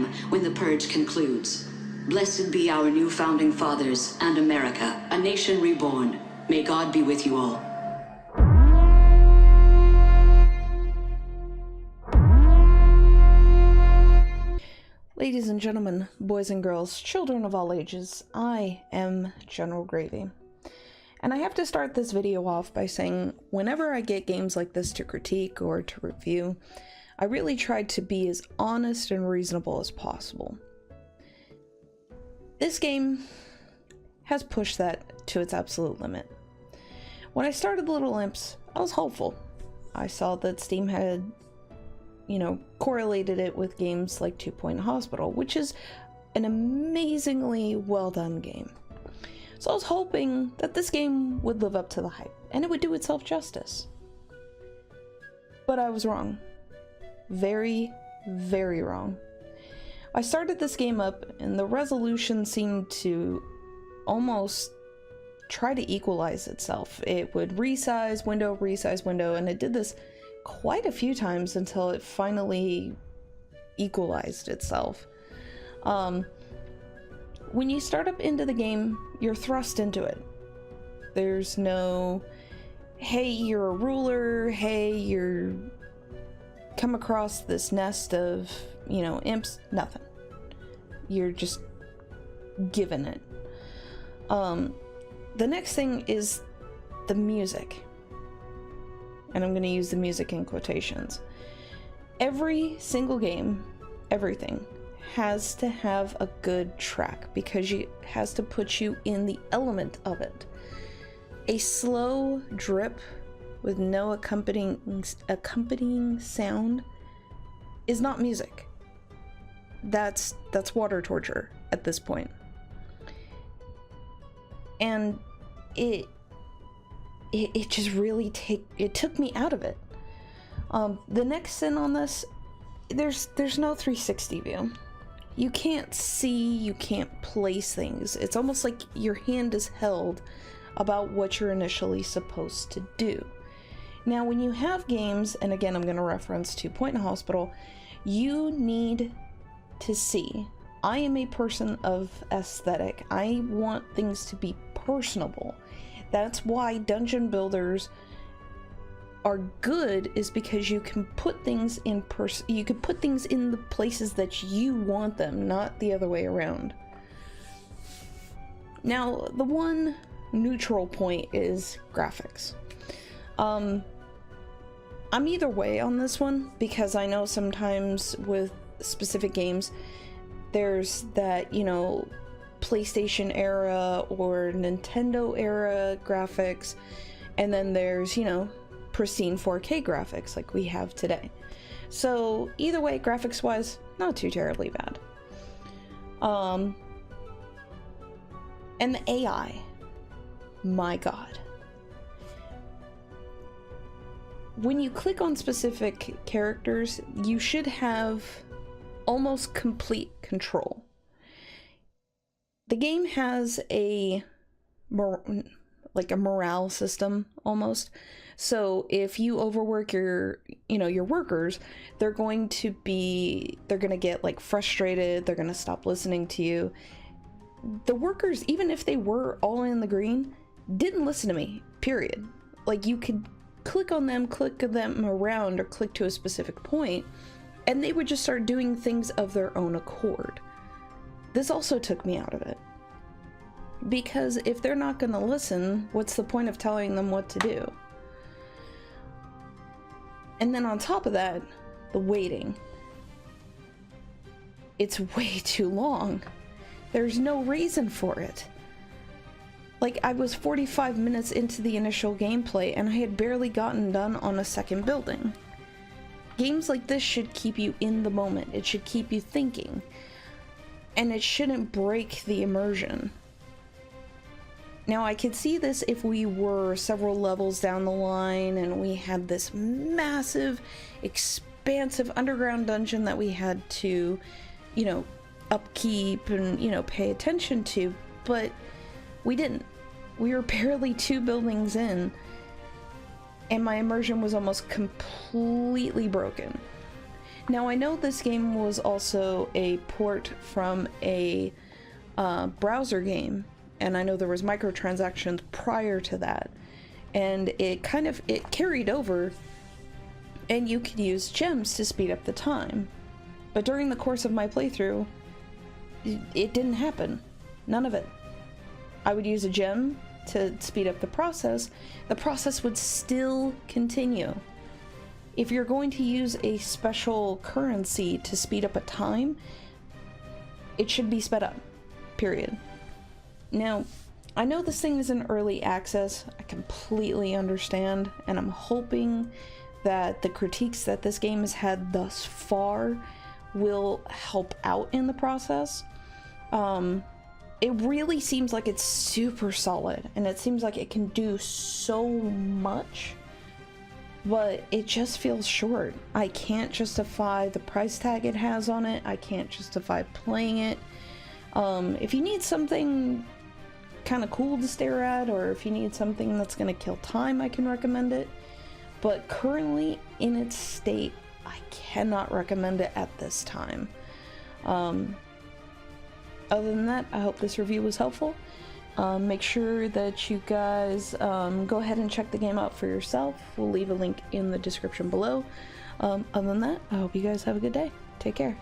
p.m. when the purge concludes. Blessed be our new founding fathers and America, a nation reborn. May God be with you all. Ladies and gentlemen, boys and girls, children of all ages, I am General Gravey. And I have to start this video off by saying, whenever I get games like this to critique or to review, I really try to be as honest and reasonable as possible. This game has pushed that to its absolute limit. When I started Little Imps, I was hopeful. I saw that Steam had, correlated it with games like 2 Point Hospital, which is an amazingly well done game. So I was hoping that this game would live up to the hype, and it would do itself justice. But I was wrong. Very, very wrong. I started this game up, and the resolution seemed to almost try to equalize itself. It would resize window, and it did this quite a few times until it finally equalized itself. When you start up into the game, you're thrust into it. There's no, hey, you're a ruler, hey, you're come across this nest of, imps, nothing. You're just given it. The next thing is the music. And I'm going to use the music in quotations. Every single game, everything, has to have a good track because it has to put you in the element of it. A slow drip with no accompanying sound is not music. That's water torture at this point. And it just really took me out of it. The next sin on this, there's no 360 view. You can't see, you can't place things. It's almost like your hand is held about what you're initially supposed to do. Now, when you have games, and again, I'm going to reference 2 Point Hospital, you need to see. I am a person of aesthetic. I want things to be personable. That's why dungeon builders are good, is because you can put things in you can put things in the places that you want them, not the other way around. Now, the one neutral point is graphics. I'm either way on this one, because I know sometimes with specific games there's that, PlayStation era or Nintendo era graphics, and then there's, pristine 4K graphics like we have today. So either way, graphics wise, not too terribly bad. And the AI, my god. When you click on specific characters, you should have almost complete control. The game has a morale system almost. So if you overwork your workers, they're going to get frustrated, they're going to stop listening to you. The workers, even if they were all in the green, didn't listen to me, period. You could click them around or click to a specific point, and they would just start doing things of their own accord. This also took me out of it. Because if they're not going to listen, what's the point of telling them what to do? And then on top of that, the waiting. It's way too long. There's no reason for it. I was 45 minutes into the initial gameplay and I had barely gotten done on a second building. Games like this should keep you in the moment. It should keep you thinking. And it shouldn't break the immersion. Now, I could see this if we were several levels down the line and we had this massive, expansive underground dungeon that we had to, upkeep and, pay attention to, but we didn't. We were barely 2 buildings in, and my immersion was almost completely broken. Now, I know this game was also a port from a browser game, and I know there was microtransactions prior to that, and it carried over, and you could use gems to speed up the time. But during the course of my playthrough, it didn't happen. None of it. I would use a gem to speed up the process would still continue. If you're going to use a special currency to speed up a time, it should be sped up, period. Now, I know this thing is in early access, I completely understand, and I'm hoping that the critiques that this game has had thus far will help out in the process. It really seems like it's super solid, and it seems like it can do so much, but it just feels short. I can't justify the price tag it has on it. I can't justify playing it. If you need something kind of cool to stare at, or if you need something that's going to kill time, I can recommend it. But currently, in its state, I cannot recommend it at this time. Other than that, I hope this review was helpful. Make sure that you guys go ahead and check the game out for yourself. We'll leave a link in the description below. Other than that, I hope you guys have a good day. Take care.